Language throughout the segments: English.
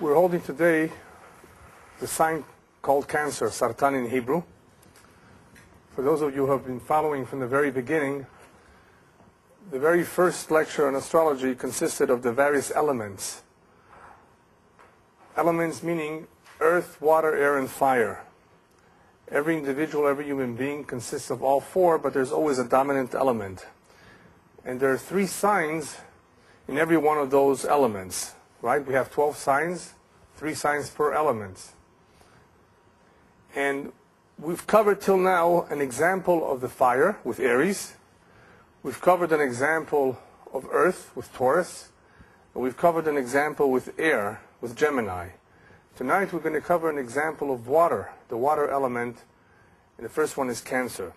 We're holding today the sign called Cancer, Sartan in Hebrew. For those of you who have been following from the very beginning, the very first lecture on astrology consisted of the various elements. Elements meaning earth, water, air, and fire. Every individual, every human being consists of all four, but there's always a dominant element. And there are 3 signs in every one of those elements, right? We have 12 signs, 3 signs per element. And we've covered till now an example of the fire with Aries. We've covered an example of earth with Taurus. And we've covered an example with air with Gemini. Tonight we're going to cover an example of water, the water element, and the first one is Cancer.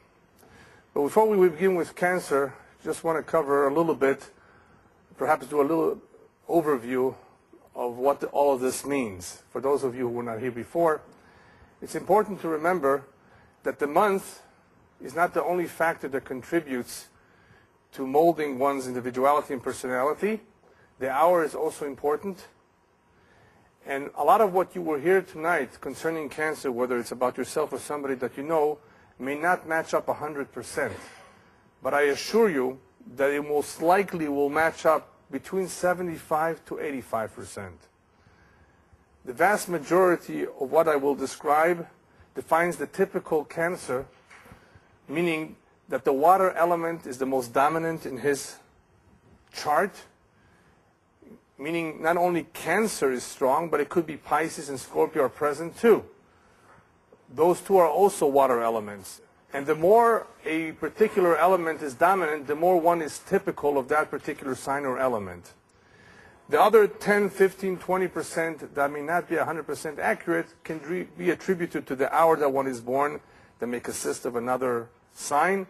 But before we begin with Cancer, I just want to cover a little bit, perhaps do a little overview of what all of this means. For those of you who were not here before, it's important to remember that the month is not the only factor that contributes to molding one's individuality and personality. The hour is also important. And a lot of what you will hear tonight concerning Cancer, whether it's about yourself or somebody that you know, may not match up 100%. But I assure you that it most likely will match up between 75 to 85%. The vast majority of what I will describe defines the typical Cancer, meaning that the water element is the most dominant in his chart, meaning not only Cancer is strong, but it could be Pisces and Scorpio are present too. Those two are also water elements. And the more a particular element is dominant, the more one is typical of that particular sign or element. The other 10, 15, 20% that may not be 100% accurate can be attributed to the hour that one is born, that may consist of another sign,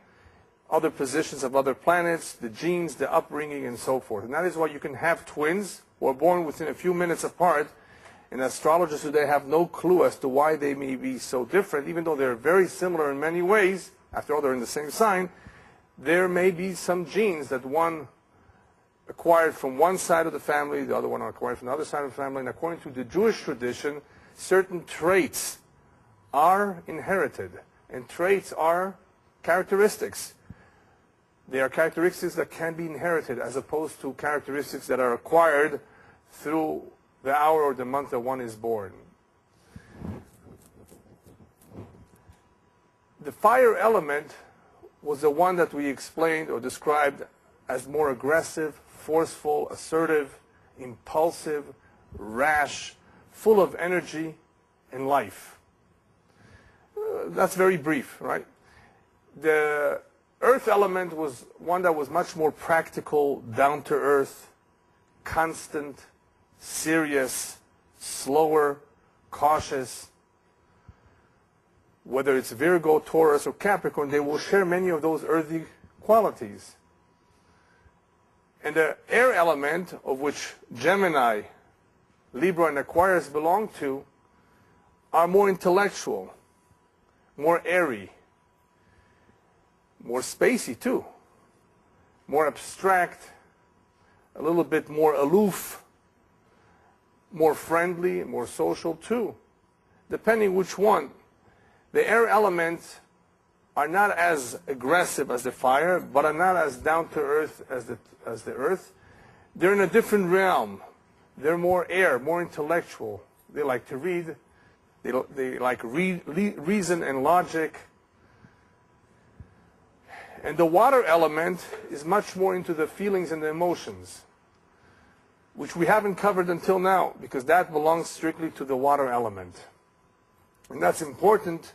other positions of other planets, the genes, the upbringing, and so forth. And that is why you can have twins who are born within a few minutes apart, and astrologers today have no clue as to why they may be so different, even though they're very similar in many ways. After all, they're in the same sign. There may be some genes that one acquired from one side of the family, the other one acquired from the other side of the family, and according to the Jewish tradition, certain traits are inherited, and traits are characteristics. They are characteristics that can be inherited as opposed to characteristics that are acquired through the hour or the month that one is born. The fire element was the one that we explained or described as more aggressive, forceful, assertive, impulsive, rash, full of energy and life. That's very brief, right? The earth element was one that was much more practical, down to earth, constant, serious, slower, cautious. Whether it's Virgo, Taurus, or Capricorn, they will share many of those earthy qualities. And the air element, of which Gemini, Libra, and Aquarius belong to, are more intellectual, more airy, more spacey too, more abstract, a little bit more aloof, more friendly, more social too, depending which one. The air elements are not as aggressive as the fire, but are not as down to earth as the earth. They're in a different realm. They're more air, more intellectual. They like to read. They like reason and logic. And the water element is much more into the feelings and the emotions, which we haven't covered until now, because that belongs strictly to the water element. And that's important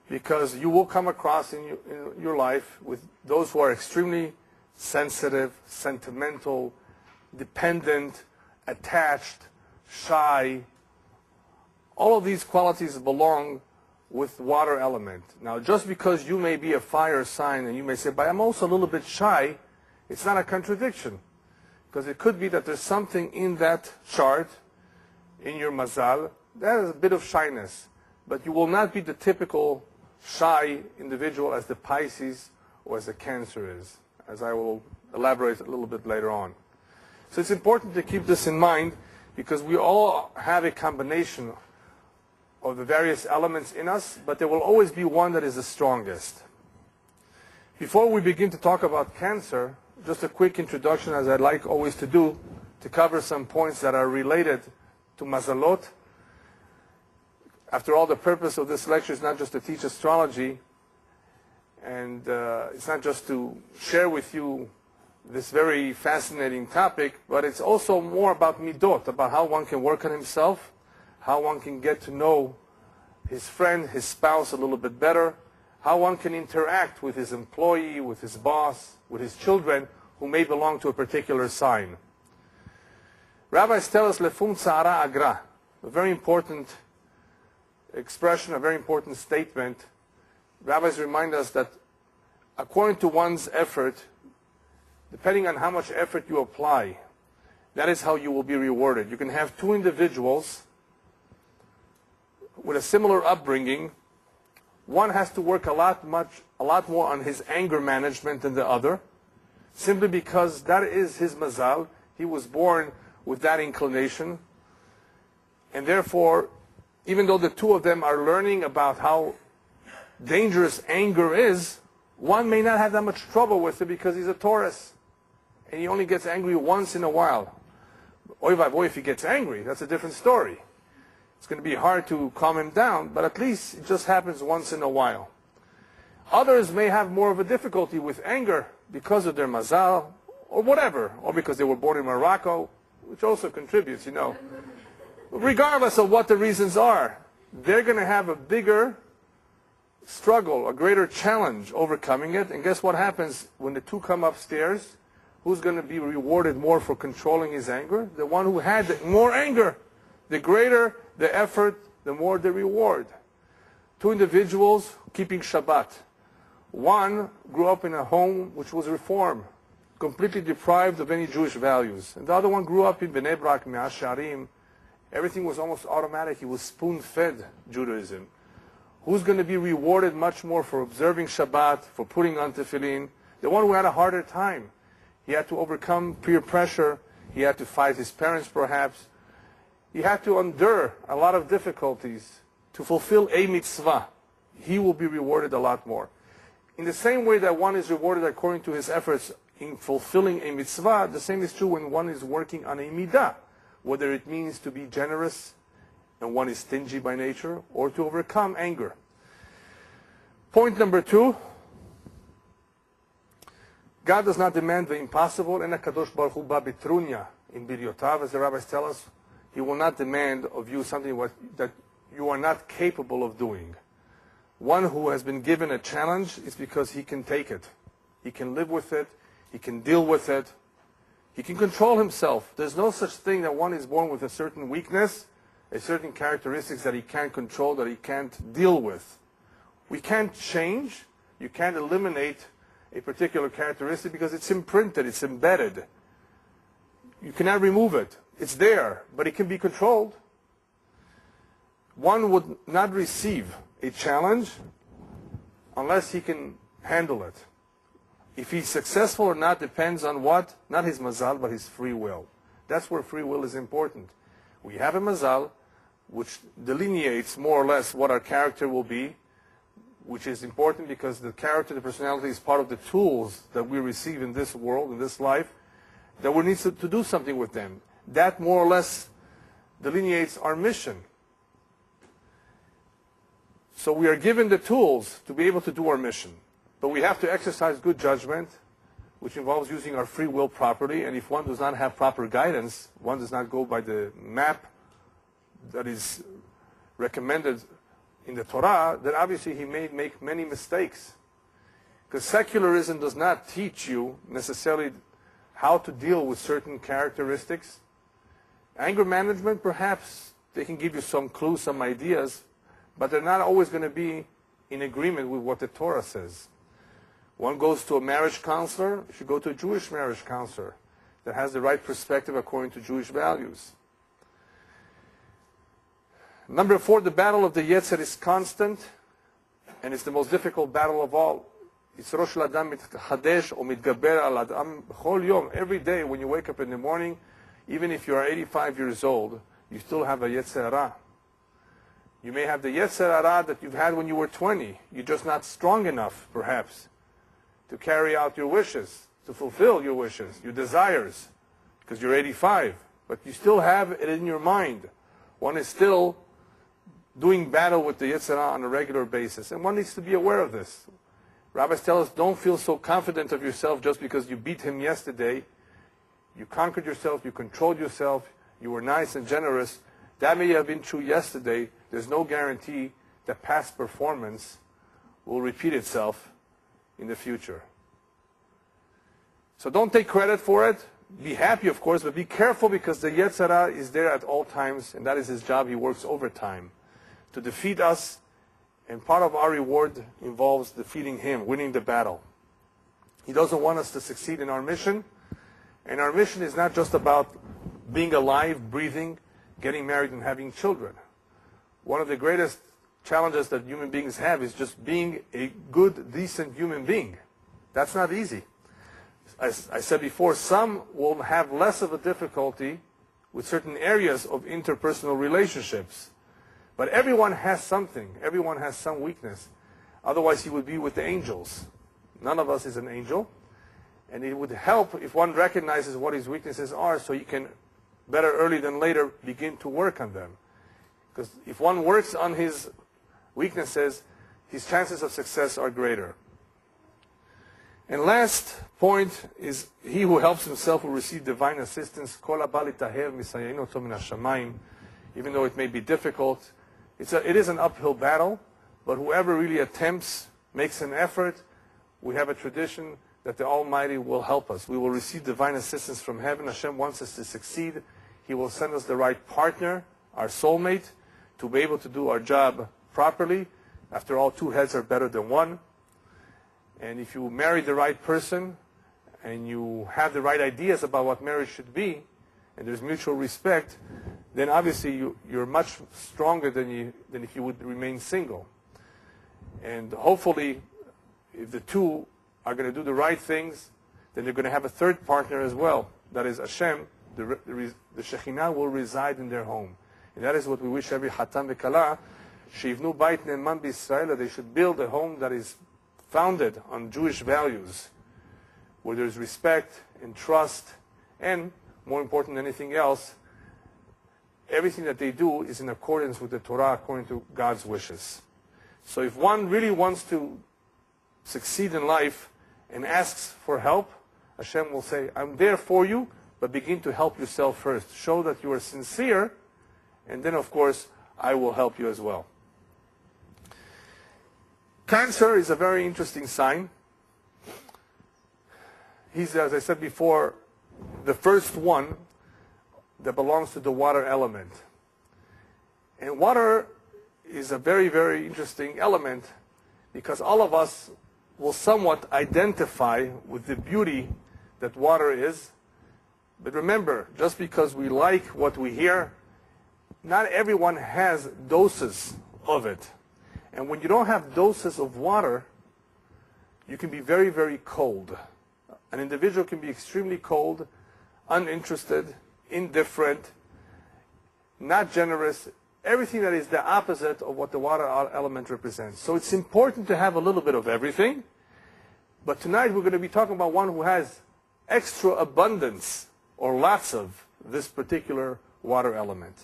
because you will come across in your life with those who are extremely sensitive, sentimental, dependent, attached, shy. All of these qualities belong with water element. Now, just because you may be a fire sign and you may say, but I'm also a little bit shy, it's not a contradiction. Because it could be that there's something in that chart, in your mazal, that is a bit of shyness. But you will not be the typical shy individual as the Pisces or as the Cancer is, as I will elaborate a little bit later on. So it's important to keep this in mind, because we all have a combination of the various elements in us, but there will always be one that is the strongest. Before we begin to talk about cancer, just a quick introduction, as I'd like always to do, to cover some points that are related to mazalot. After all, the purpose of this lecture is not just to teach astrology, and it's not just to share with you this very fascinating topic, but it's also more about midot, about how one can work on himself, how one can get to know his friend, his spouse a little bit better, how one can interact with his employee, with his boss, with his children who may belong to a particular sign. Rabbis tell us lefum tzara agra, a very important expression, a very important statement. Rabbis remind us that according to one's effort, depending on how much effort you apply, that is how you will be rewarded. You can have two individuals with a similar upbringing. One has to work a lot more on his anger management than the other, simply because that is his mazal. He was born with that inclination, and therefore, even though the two of them are learning about how dangerous anger is, one may not have that much trouble with it because he's a Taurus, and he only gets angry once in a while. Oy vey boy, if he gets angry, that's a different story. It's going to be hard to calm him down, but at least it just happens once in a while. Others may have more of a difficulty with anger because of their mazal, or whatever, or because they were born in Morocco, which also contributes, you know. Regardless of what the reasons are, they're going to have a bigger struggle, a greater challenge overcoming it. And guess what happens when the two come upstairs? Who's going to be rewarded more for controlling his anger? The one who had more anger. The greater the effort, the more the reward. Two individuals keeping Shabbat. One grew up in a home which was Reform, completely deprived of any Jewish values. And the other one grew up in Bnei Brak, Me'as Sharim. Everything was almost automatic. He was spoon-fed Judaism. Who's going to be rewarded much more for observing Shabbat, for putting on tefillin? The one who had a harder time. He had to overcome peer pressure. He had to fight his parents, perhaps. He had to endure a lot of difficulties to fulfill a mitzvah. He will be rewarded a lot more. In the same way that one is rewarded according to his efforts in fulfilling a mitzvah, the same is true when one is working on a midah, whether it means to be generous and one is stingy by nature, or to overcome anger. Point number 2, God does not demand the impossible. En HaKadosh Baruch Hu ba bitrunya in biryotav, as the rabbis tell us. He will not demand of you something that you are not capable of doing. One who has been given a challenge is because he can take it. He can live with it. He can deal with it. He can control himself. There's no such thing that one is born with a certain weakness, a certain characteristics that he can't control, that he can't deal with. We can't change. You can't eliminate a particular characteristic because it's imprinted, it's embedded. You cannot remove it. It's there, but it can be controlled. One would not receive a challenge unless he can handle it. If he's successful or not depends on what? Not his mazal, but his free will. That's where free will is important. We have a mazal, which delineates more or less what our character will be, which is important because the character, the personality is part of the tools that we receive in this world, in this life, that we need to do something with them. That more or less delineates our mission. So we are given the tools to be able to do our mission. But we have to exercise good judgment, which involves using our free will properly. And if one does not have proper guidance, one does not go by the map that is recommended in the Torah, then obviously he may make many mistakes. Because secularism does not teach you necessarily how to deal with certain characteristics. Anger management, perhaps they can give you some clues, some ideas, but they're not always going to be in agreement with what the Torah says. One goes to a marriage counselor, you should go to a Jewish marriage counselor that has the right perspective according to Jewish values. Number 4, the battle of the Yetzer is constant, and it's the most difficult battle of all. Yisro shel adam mitchadesh o mitgaber al adam b'chol yom. Every day when you wake up in the morning, even if you are 85 years old, you still have a Yetzer Hara. You may have the Yetzer Hara that you've had when you were 20. You're just not strong enough, perhaps, to carry out your wishes, to fulfill your wishes, your desires, because you're 85. But you still have it in your mind. One is still doing battle with the Yetzer Hara on a regular basis, and one needs to be aware of this. Rabbis tell us, don't feel so confident of yourself just because you beat him yesterday. You conquered yourself, you controlled yourself, you were nice and generous. That may have been true yesterday. There's no guarantee that past performance will repeat itself in the future. So don't take credit for it. Be happy, of course, but be careful, because the Yetzer Hara is there at all times, and that is his job. He works overtime to defeat us, and part of our reward involves defeating him, winning the battle. He doesn't want us to succeed in our mission, and our mission is not just about being alive, breathing, getting married, and having children. One of the greatest challenges that human beings have is just being a good, decent human being. That's not easy. As I said before, some will have less of a difficulty with certain areas of interpersonal relationships. But everyone has something. Everyone has some weakness. Otherwise, he would be with the angels. None of us is an angel. And it would help if one recognizes what his weaknesses are, so he can, better early than later, begin to work on them. Because if one works on his weaknesses, his chances of success are greater. And last point is, he who helps himself will receive divine assistance. Even though it may be difficult, it is an uphill battle, but whoever really attempts, makes an effort, we have a tradition that the Almighty will help us. We will receive divine assistance from heaven. Hashem wants us to succeed. He will send us the right partner, our soulmate, to be able to do our job properly. After all, two heads are better than one. And if you marry the right person, and you have the right ideas about what marriage should be, and there's mutual respect, then obviously you're much stronger than if you would remain single. And hopefully, if the two are going to do the right things, then they're going to have a third partner as well. That is Hashem. The Shekhinah will reside in their home. And that is what we wish every Hatan v'Kala, sheivnu bayit ne'eman b'Yisrael, they should build a home that is founded on Jewish values, where there's respect and trust, and more important than anything else, everything that they do is in accordance with the Torah, according to God's wishes. So if one really wants to succeed in life and asks for help, Hashem will say, I'm there for you, but begin to help yourself first. Show that you are sincere, and then, of course, I will help you as well. Cancer is a very interesting sign. He's, as I said before, the first one that belongs to the water element. And water is a very, very interesting element, because all of us will somewhat identify with the beauty that water is. But remember, just because we like what we hear, not everyone has doses of it. And when you don't have doses of water, you can be very, very cold. An individual can be extremely cold, uninterested, indifferent, not generous, everything that is the opposite of what the water element represents. So it's important to have a little bit of everything. But tonight we're going to be talking about one who has extra abundance, or lots of, this particular water element.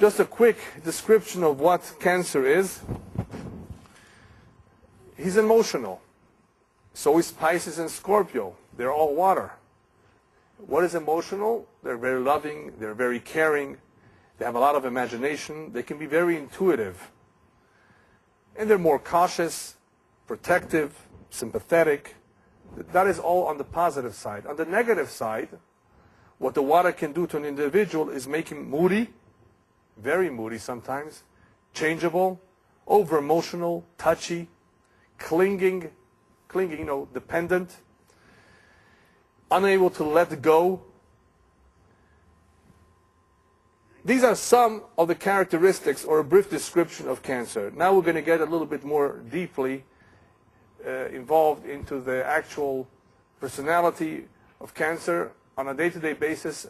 Just a quick description of what Cancer is. He's emotional. So is Pisces and Scorpio. They're all water. What is emotional? They're very loving, they're very caring, they have a lot of imagination, they can be very intuitive. And they're more cautious, protective, sympathetic. That is all on the positive side. On the negative side, what the water can do to an individual is make him moody, very moody sometimes, changeable, over-emotional, touchy, clinging, dependent, unable to let go. These are some of the characteristics, or a brief description of Cancer. Now we're going to get a little bit more deeply involved into the actual personality of Cancer. on a day-to-day basis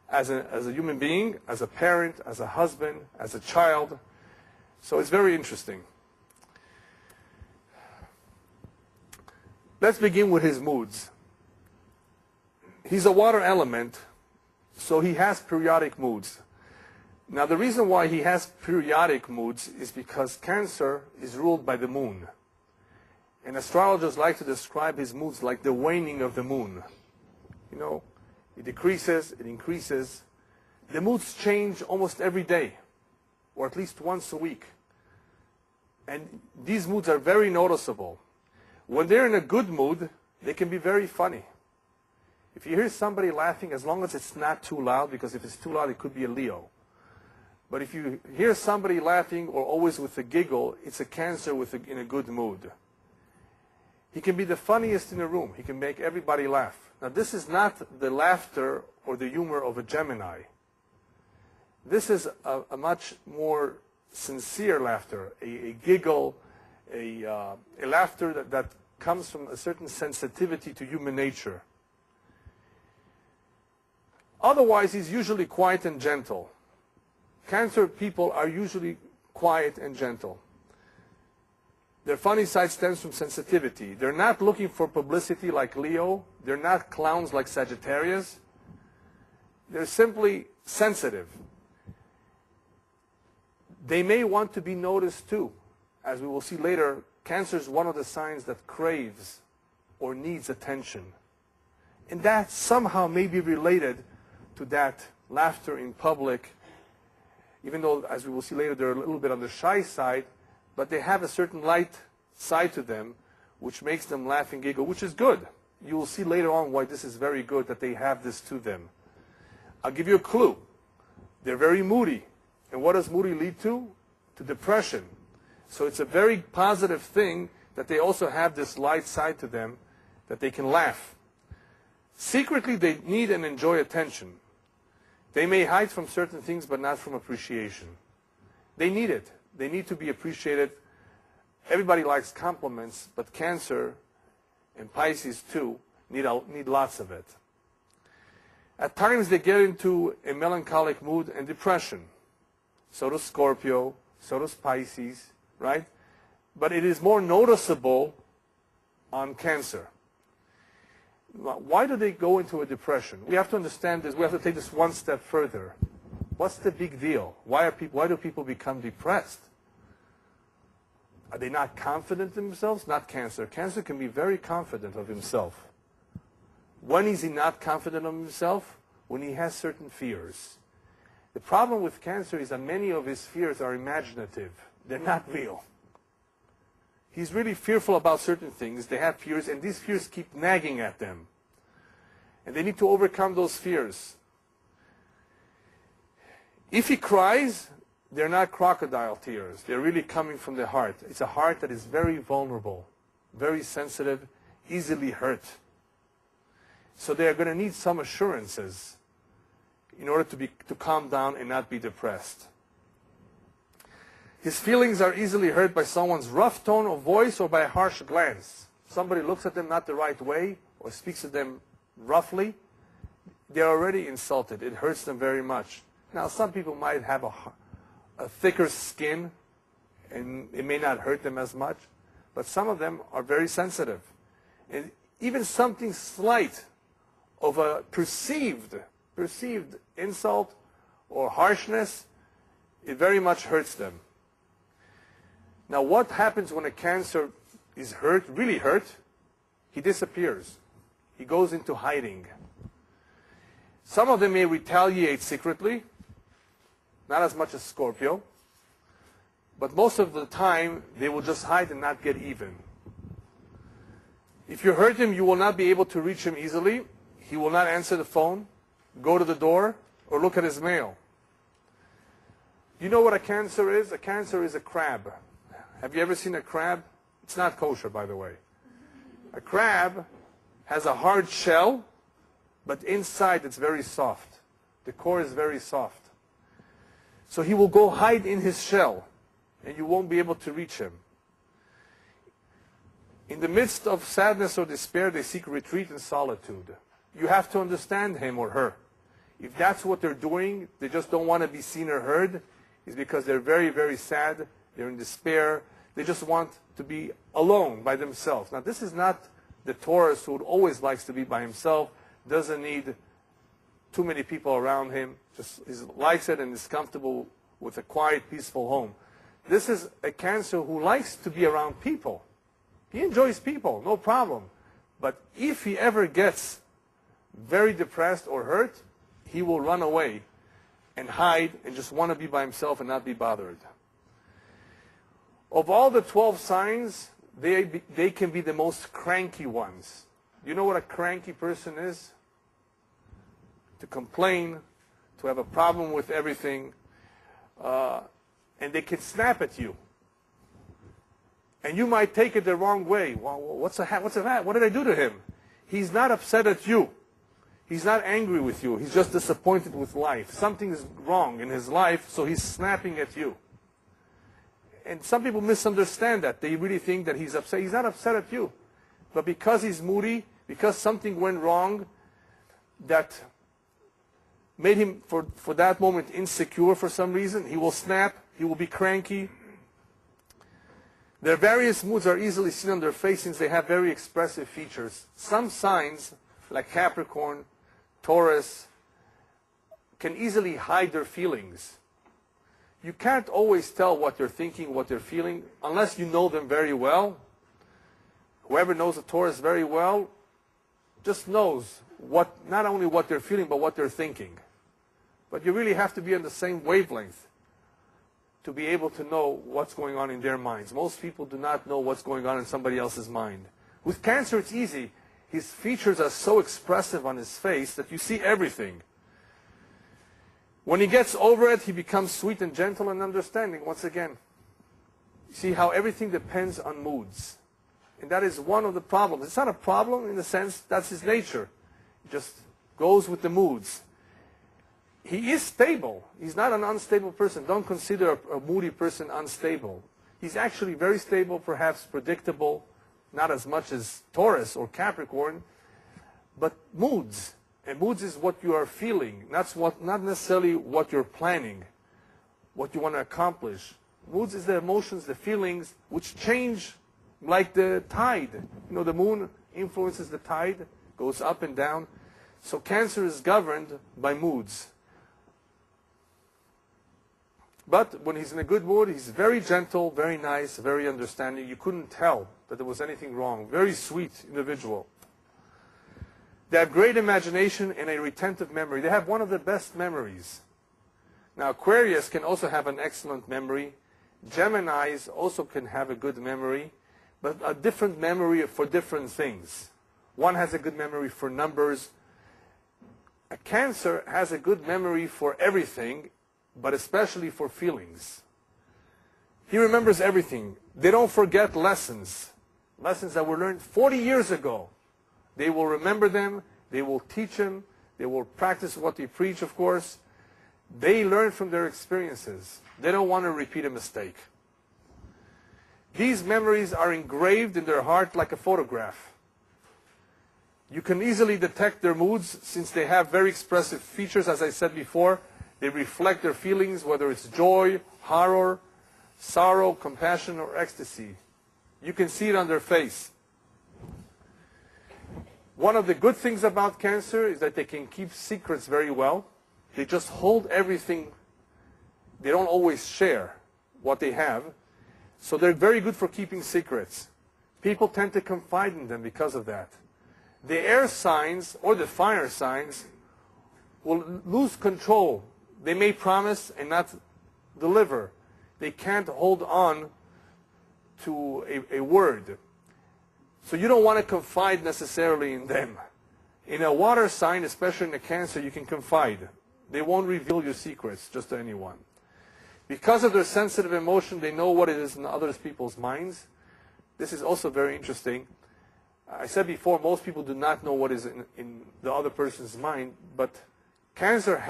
as a human being, as a parent, as a husband, as a child. So it's very interesting. Let's begin with his moods. He's a water element, so he has periodic moods. Now the reason why he has periodic moods is because Cancer is ruled by the moon. And astrologers like to describe his moods like the waning of the moon. You know, it decreases, it increases. The moods change almost every day, or at least once a week. And these moods are very noticeable. When they're in a good mood, they can be very funny. If you hear somebody laughing, as long as it's not too loud, because if it's too loud, it could be a Leo. But if you hear somebody laughing or always with a giggle, it's a Cancer in a good mood. He can be the funniest in the room. He can make everybody laugh. Now, this is not the laughter or the humor of a Gemini. This is a much more sincere laughter, a giggle, a laughter that comes from a certain sensitivity to human nature. Otherwise, he's usually quiet and gentle. Cancer people are usually quiet and gentle. Their funny side stems from sensitivity. They're not looking for publicity like Leo. They're not clowns like Sagittarius. They're simply sensitive. They may want to be noticed too. As we will see later, Cancer is one of the signs that craves or needs attention. And that somehow may be related to that laughter in public, even though, as we will see later, they're a little bit on the shy side, but they have a certain light side to them which makes them laugh and giggle, which is good. You will see later on why this is very good, that they have this to them. I'll give you a clue. They're very moody. And what does moody lead to? To depression. So it's a very positive thing that they also have this light side to them, that they can laugh. Secretly, they need and enjoy attention. They may hide from certain things, but not from appreciation. They need it. They need to be appreciated. Everybody likes compliments, but Cancer and Pisces too need lots of it. At times they get into a melancholic mood and depression. So does Scorpio, so does Pisces, right? But it is more noticeable on Cancer. Why do they go into a depression? We have to understand this. We have to take this one step further. What's the big deal? Why do people become depressed? Are they not confident in themselves? Not Cancer. Cancer can be very confident of himself. When is he not confident of himself? When he has certain fears. The problem with Cancer is that many of his fears are imaginative. They're not real. He's really fearful about certain things. They have fears, and these fears keep nagging at them. And they need to overcome those fears. If he cries, they're not crocodile tears. They're really coming from the heart. It's a heart that is very vulnerable, very sensitive, easily hurt. So they're going to need some assurances in order to calm down and not be depressed. His feelings are easily hurt by someone's rough tone of voice or by a harsh glance. Somebody looks at them not the right way or speaks to them roughly. They're already insulted. It hurts them very much. Now, some people might have a thicker skin and it may not hurt them as much, but some of them are very sensitive. And even something slight of a perceived insult or harshness, it very much hurts them. Now, what happens when a Cancer is hurt, really hurt? He disappears. He goes into hiding. Some of them may retaliate secretly, not as much as Scorpio, but most of the time they will just hide and not get even. If you hurt him, you will not be able to reach him easily. He will not answer the phone, go to the door, or look at his mail. You know what a Cancer is? A Cancer is a crab. Have you ever seen a crab? It's not kosher, by the way. A crab has a hard shell, but inside it's very soft. The core is very soft. So he will go hide in his shell, and you won't be able to reach him. In the midst of sadness or despair, they seek retreat and solitude. you have to understand him or her. If that's what they're doing, they just don't want to be seen or heard, it's because they're very, very sad, they're in despair, they just want to be alone by themselves. Now, this is not the Taurus who always likes to be by himself, doesn't need too many people around him, just he likes it and is comfortable with a quiet, peaceful home. This is a Cancer who likes to be around people. He enjoys people, no problem. But if he ever gets very depressed or hurt, he will run away and hide and just want to be by himself and not be bothered. Of all the 12 signs, they can be the most cranky ones. You know what a cranky person is? To complain, to have a problem with everything, and they can snap at you. And you might take it the wrong way. Well, what's that? What did I do to him? He's not upset at you. He's not angry with you. He's just disappointed with life. Something is wrong in his life, so he's snapping at you. And some people misunderstand that. They really think that he's upset. He's not upset at you. But because he's moody, because something went wrong that made him, for that moment, insecure for some reason, he will snap, he will be cranky. Their various moods are easily seen on their face since they have very expressive features. Some signs, like Capricorn, Taurus, can easily hide their feelings. You can't always tell what they're thinking, what they're feeling, unless you know them very well. Whoever knows a Taurus very well just knows not only what they're feeling, but what they're thinking. But you really have to be on the same wavelength to be able to know what's going on in their minds. Most people do not know what's going on in somebody else's mind. With Cancer, it's easy. His features are so expressive on his face that you see everything. When he gets over it, he becomes sweet and gentle and understanding once again. You see how everything depends on moods. And that is one of the problems. It's not a problem in the sense that's his nature. It just goes with the moods. He is stable. He's not an unstable person. Don't consider a moody person unstable. He's actually very stable, perhaps predictable, not as much as Taurus or Capricorn, but moods. And moods is what you are feeling, not necessarily what you're planning, what you want to accomplish. Moods is the emotions, the feelings, which change like the tide. You know, the moon influences the tide, goes up and down. So Cancer is governed by moods. But when he's in a good mood, he's very gentle, very nice, very understanding. You couldn't tell that there was anything wrong. Very sweet individual. They have great imagination and a retentive memory. They have one of the best memories. Now, Aquarius can also have an excellent memory. Geminis also can have a good memory, but a different memory for different things. One has a good memory for numbers. A Cancer has a good memory for everything, but especially for feelings. He remembers everything. They don't forget lessons that were learned 40 years ago. They will remember them, they will teach them, they will practice what they preach, of course. They learn from their experiences. They don't want to repeat a mistake. These memories are engraved in their heart like a photograph. You can easily detect their moods since they have very expressive features, as I said before. They reflect their feelings, whether it's joy, horror, sorrow, compassion, or ecstasy. You can see it on their face. One of the good things about Cancer is that they can keep secrets very well. They just hold everything. They don't always share what they have. So they're very good for keeping secrets. People tend to confide in them because of that. The air signs or the fire signs will lose control. They may promise and not deliver. They can't hold on to a word. So you don't want to confide necessarily in them. In a water sign, especially in a Cancer, you can confide. They won't reveal your secrets just to anyone. Because of their sensitive emotion, they know what it is in other people's minds. This is also very interesting. I said before, most people do not know what is in the other person's mind, but Cancer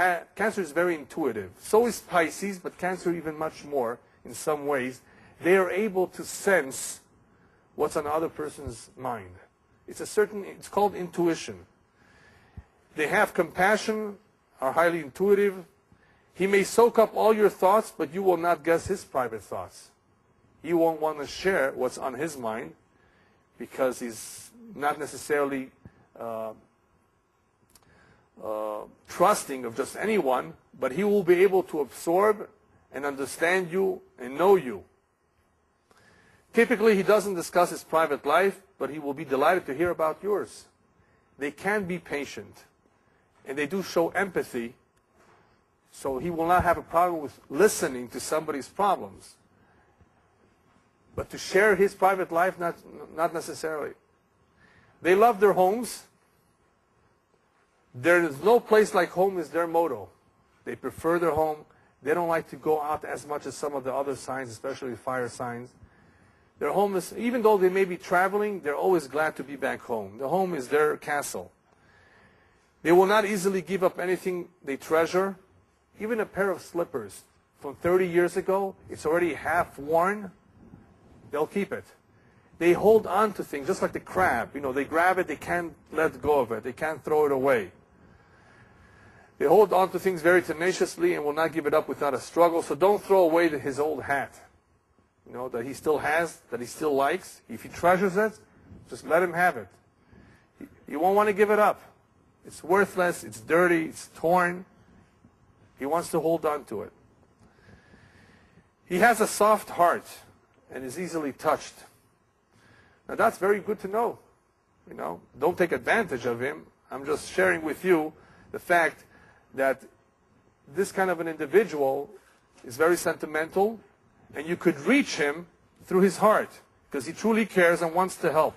is very intuitive. So is Pisces, but Cancer even much more in some ways. They are able to sense what's on the other person's mind. It's called intuition. They have compassion, are highly intuitive. He may soak up all your thoughts, but you will not guess his private thoughts. He won't want to share what's on his mind because he's not necessarily trusting of just anyone, but he will be able to absorb and understand you and know you. Typically, he doesn't discuss his private life, but he will be delighted to hear about yours. They can be patient, and they do show empathy, so he will not have a problem with listening to somebody's problems. But to share his private life, not necessarily. They love their homes. There is no place like home is their motto. They prefer their home. They don't like to go out as much as some of the other signs, especially fire signs. Their home is, even though they may be traveling, they're always glad to be back home. The home is their castle. They will not easily give up anything they treasure. Even a pair of slippers from 30 years ago, it's already half worn, they'll keep it. They hold on to things, just like the crab. You know, they grab it, they can't let go of it. They can't throw it away. They hold on to things very tenaciously and will not give it up without a struggle. So don't throw away his old hat, you know, that he still has, that he still likes. If he treasures it, just let him have it. You won't want to give it up. It's worthless, it's dirty, it's torn. He wants to hold on to it. He has a soft heart and is easily touched. Now that's very good to know. You know, don't take advantage of him. I'm just sharing with you the fact that this kind of an individual is very sentimental, and you could reach him through his heart because he truly cares and wants to help.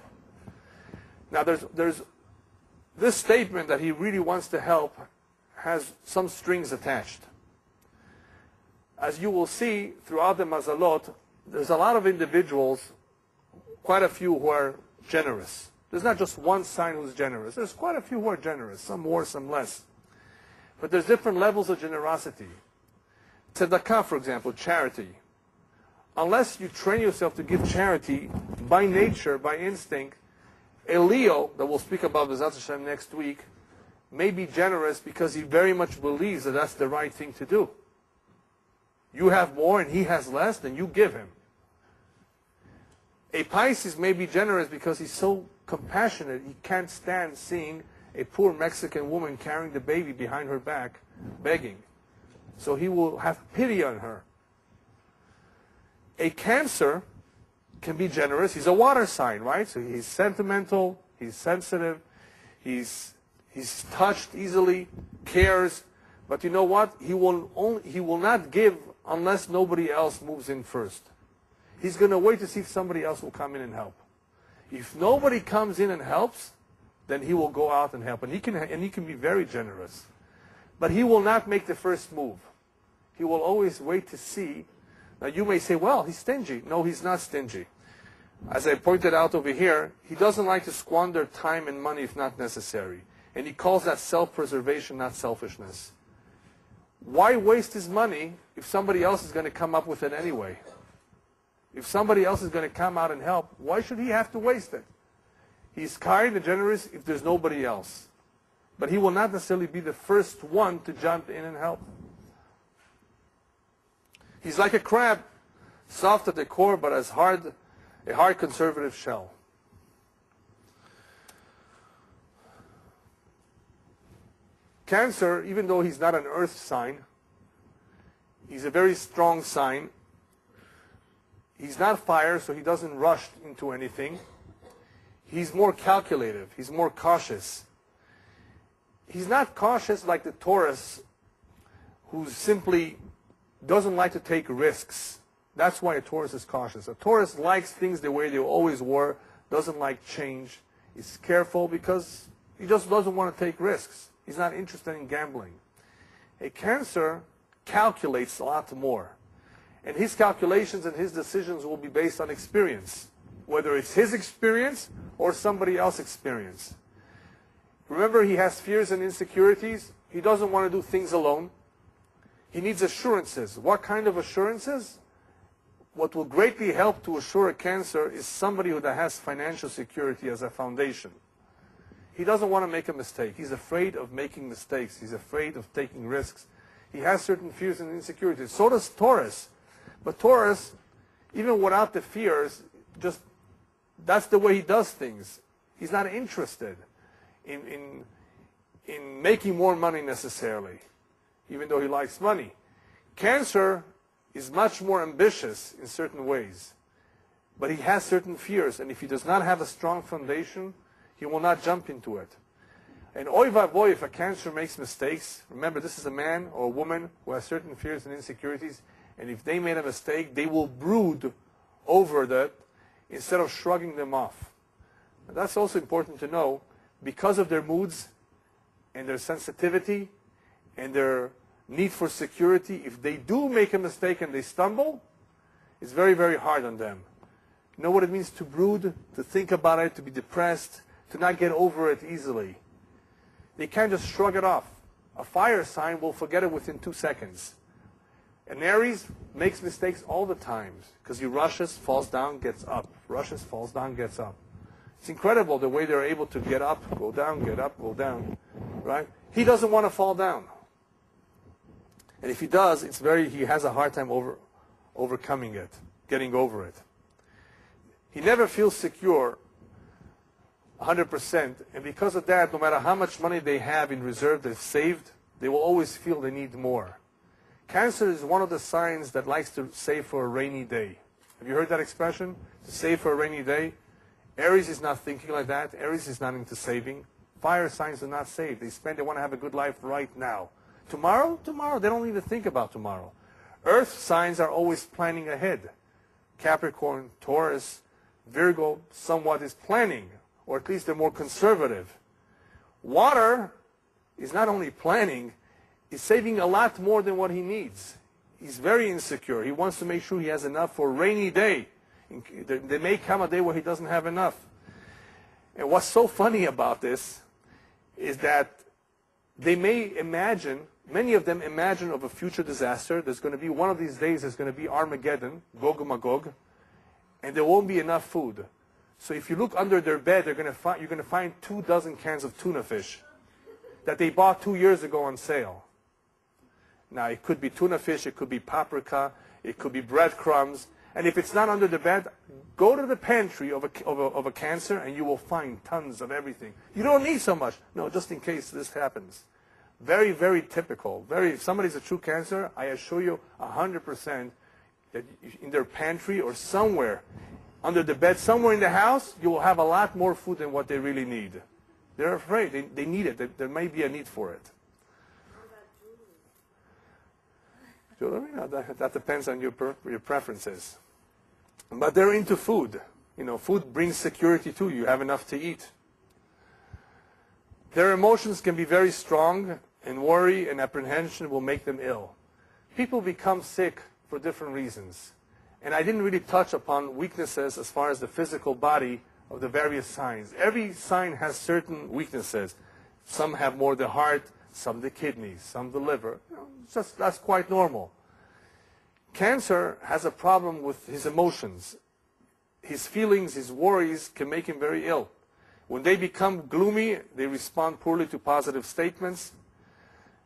Now there's this statement that he really wants to help has some strings attached. As you will see throughout the Mazalot, there's a lot of individuals, quite a few who are generous. There's not just one sign who's generous. There's quite a few who are generous, some more, some less. But there's different levels of generosity. Tzedakah, for example, charity. Unless you train yourself to give charity by nature, by instinct, a Leo, that we'll speak about B'ezras Hashem next week, may be generous because he very much believes that that's the right thing to do. You have more and he has less, then you give him. A Pisces may be generous because he's so compassionate, he can't stand seeing a poor Mexican woman carrying the baby behind her back, begging. So he will have pity on her. A Cancer can be generous. He''s a water sign, right? So he's sentimental, he's sensitive, he's touched easily, cares. But you know what? He will not give unless nobody else moves in first. He's going to wait to see if somebody else will come in and help. If nobody comes in and helps, then he will go out and help. And he can be very generous. But he will not make the first move. He will always wait to see. Now you may say, well, he's stingy. No, he's not stingy. As I pointed out over here, he doesn't like to squander time and money if not necessary. And he calls that self-preservation, not selfishness. Why waste his money if somebody else is going to come up with it anyway? If somebody else is going to come out and help, why should he have to waste it? He's kind and generous if there's nobody else. But he will not necessarily be the first one to jump in and help. He's like a crab, soft at the core, but as hard, a hard conservative shell. Cancer, even though he's not an earth sign, he's a very strong sign. He's not fire, so he doesn't rush into anything. He's more calculative. He's more cautious. He's not cautious like the Taurus, who simply doesn't like to take risks. That's why a Taurus is cautious. A Taurus likes things the way they always were, doesn't like change. He's careful because he just doesn't want to take risks. He's not interested in gambling. A Cancer calculates a lot more. And his calculations and his decisions will be based on experience, whether it's his experience or somebody else's experience. Remember, he has fears and insecurities. He doesn't want to do things alone. He needs assurances. What kind of assurances? What will greatly help to assure a Cancer is somebody that has financial security as a foundation. He doesn't want to make a mistake. He's afraid of making mistakes. He's afraid of taking risks. He has certain fears and insecurities. So does Taurus. But Taurus, even without the fears, just that's the way he does things. He's not interested in making more money necessarily, even though he likes money. Cancer is much more ambitious in certain ways, but he has certain fears, and if he does not have a strong foundation, he will not jump into it. And oy vavoy, if a Cancer makes mistakes, remember this is a man or a woman who has certain fears and insecurities, and if they made a mistake, they will brood over that instead of shrugging them off. And that's also important to know, because of their moods and their sensitivity and their need for security, if they do make a mistake and they stumble, it's very, very hard on them. You know what it means to brood, to think about it, to be depressed, to not get over it easily. They can't just shrug it off. A fire sign will forget it within 2 seconds. An Aries makes mistakes all the time because he rushes, falls down, gets up. Rushes, falls down, gets up. It's incredible the way they're able to get up, go down, get up, go down. Right? He doesn't want to fall down. And if he does, he has a hard time overcoming it, getting over it. He never feels secure 100%, and because of that, no matter how much money they have in reserve they've saved, they will always feel they need more. Cancer is one of the signs that likes to save for a rainy day. Have you heard that expression? To save for a rainy day? Aries is not thinking like that. Aries is not into saving. Fire signs do not save. They want to have a good life right now. Tomorrow? Tomorrow. They don't even think about tomorrow. Earth signs are always planning ahead. Capricorn, Taurus, Virgo somewhat is planning, or at least they're more conservative. Water is not only planning, he's saving a lot more than what he needs. He's very insecure. He wants to make sure he has enough for a rainy day. There may come a day where he doesn't have enough. And what's so funny about this is that they may imagine, many of them imagine of a future disaster. There's going to be one of these days, there's going to be Armageddon, Gog and Magog, and there won't be enough food. So if you look under their bed, you're going to find 24 cans of tuna fish that they bought 2 years ago on sale. Now, it could be tuna fish, it could be paprika, it could be breadcrumbs. And if it's not under the bed, go to the pantry of a Cancer and you will find tons of everything. You don't need so much. No, just in case this happens. Very, very typical. If somebody's a true Cancer, I assure you 100% that in their pantry or somewhere, under the bed, somewhere in the house, you will have a lot more food than what they really need. They're afraid. They need it. There may be a need for it. Jewelry? That depends on your preferences. But they're into food. You know, food brings security too. You have enough to eat. Their emotions can be very strong, and worry and apprehension will make them ill. People become sick for different reasons. And I didn't really touch upon weaknesses as far as the physical body of the various signs. Every sign has certain weaknesses. Some have more the heart, some the kidneys, some the liver. That's quite normal. Cancer has a problem with his emotions. His feelings, his worries can make him very ill. When they become gloomy, they respond poorly to positive statements.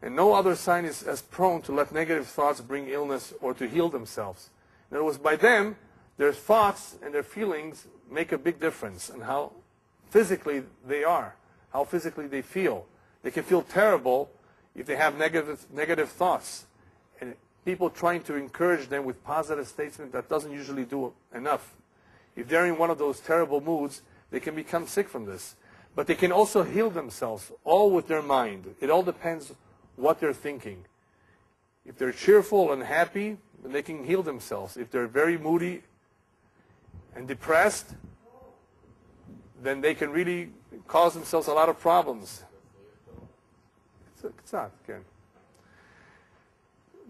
And no other sign is as prone to let negative thoughts bring illness or to heal themselves. In other words, by them, their thoughts and their feelings make a big difference in how physically they are, how physically they feel. They can feel terrible if they have negative thoughts. And people trying to encourage them with positive statements, that doesn't usually do enough. If they're in one of those terrible moods, they can become sick from this. But they can also heal themselves, all with their mind. It all depends what they're thinking. If they're cheerful and happy, then they can heal themselves. If they're very moody and depressed, then they can really cause themselves a lot of problems. It's not, again.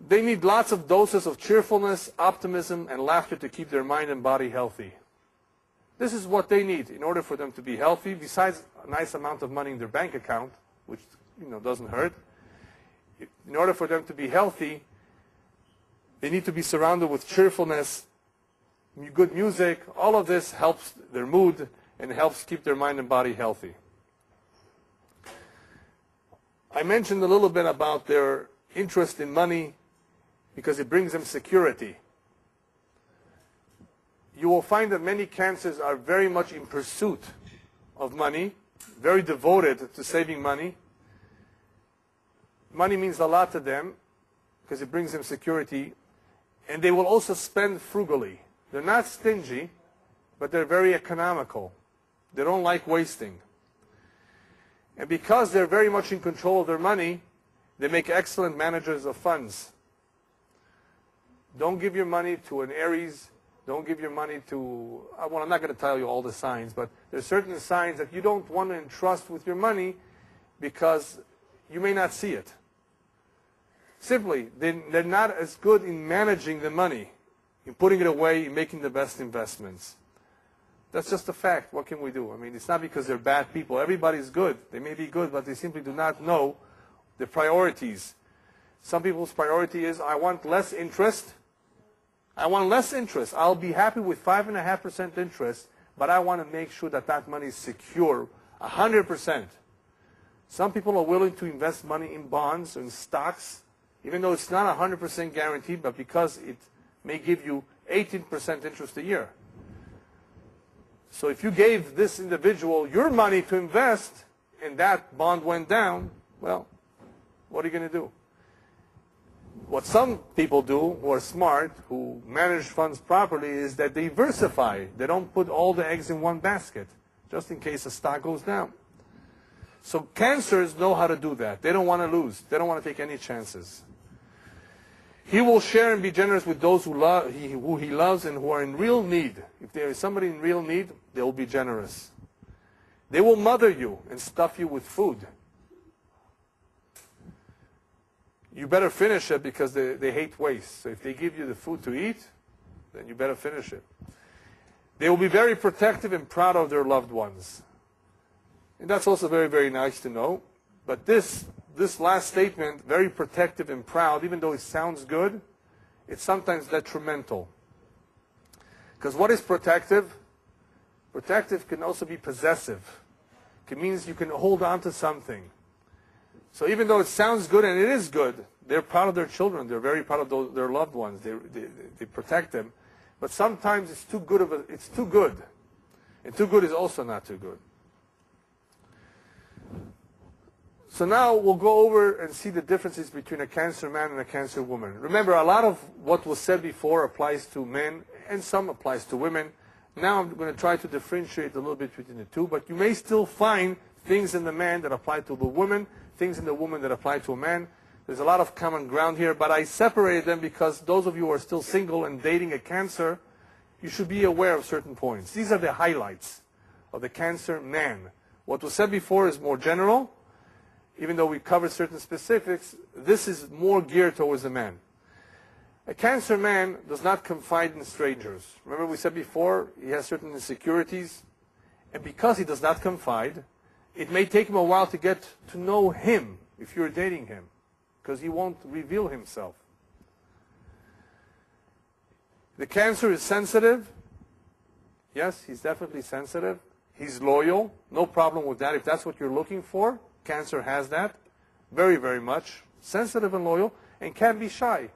They need lots of doses of cheerfulness, optimism, and laughter to keep their mind and body healthy. This is what they need in order for them to be healthy, besides a nice amount of money in their bank account, which doesn't hurt. In order for them to be healthy, they need to be surrounded with cheerfulness, good music. All of this helps their mood and helps keep their mind and body healthy. I mentioned a little bit about their interest in money because it brings them security. You will find that many cancers are very much in pursuit of money, very devoted to saving money. Money means a lot to them because it brings them security. And they will also spend frugally. They're not stingy, but they're very economical. They don't like wasting. And because they're very much in control of their money, they make excellent managers of funds. Don't give your money to an Aries. Don't give your money to, well, I'm not going to tell you all the signs, but there's certain signs that you don't want to entrust with your money because you may not see it. Simply, they're not as good in managing the money, in putting it away, in making the best investments. That's just a fact. What can we do? I mean, it's not because they're bad people. Everybody's good. They may be good, but they simply do not know the priorities. Some people's priority is, I want less interest. I want less interest. I'll be happy with 5.5% interest, but I want to make sure that that money is secure 100%. Some people are willing to invest money in bonds and stocks, even though it's not 100% guaranteed, but because it may give you 18% interest a year. So if you gave this individual your money to invest and that bond went down, well, what are you going to do? What some people do who are smart, who manage funds properly, is that they diversify. They don't put all the eggs in one basket, just in case the stock goes down. So cancers know how to do that. They don't want to lose. They don't want to take any chances. He will share and be generous with those who he loves and who are in real need. If there is somebody in real need, they will be generous. They will mother you and stuff you with food. You better finish it because they hate waste. So if they give you the food to eat, then you better finish it. They will be very protective and proud of their loved ones. And that's also very, very nice to know. But this last statement, very protective and proud, even though it sounds good, it's sometimes detrimental. Because what is protective? Protective can also be possessive. It means you can hold on to something. So even though it sounds good, and it is good, they're proud of their children. They're very proud of their loved ones. They protect them. But sometimes it's too good. It's too good. And too good is also not too good. So now we'll go over and see the differences between a Cancer man and a Cancer woman. Remember, a lot of what was said before applies to men, and some applies to women. Now I'm going to try to differentiate a little bit between the two, but you may still find things in the man that apply to the woman, things in the woman that apply to a man. There's a lot of common ground here, but I separated them because those of you who are still single and dating a Cancer, you should be aware of certain points. These are the highlights of the Cancer man. What was said before is more general. Even though we covered certain specifics, this is more geared towards the man. A Cancer man does not confide in strangers. Remember we said before, he has certain insecurities. And because he does not confide, it may take him a while to get to know him if you're dating him, because he won't reveal himself. The Cancer is sensitive. Yes, he's definitely sensitive. He's loyal. No problem with that. If that's what you're looking for, Cancer has that. Very, very much. Sensitive and loyal, and can be shy.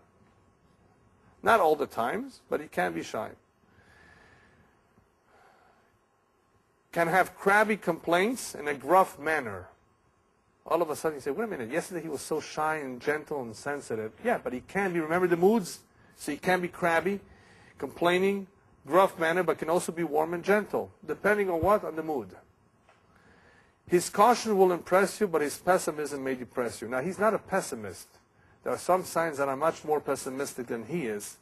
Not all the times, but he can be shy. Can have crabby complaints in a gruff manner. All of a sudden you say, wait a minute, yesterday he was so shy and gentle and sensitive. Yeah, but he can be, remember the moods? So he can be crabby, complaining, gruff manner, but can also be warm and gentle, depending on what? On the mood. His caution will impress you, but his pessimism may depress you. Now, he's not a pessimist. There are some signs that are much more pessimistic than he is.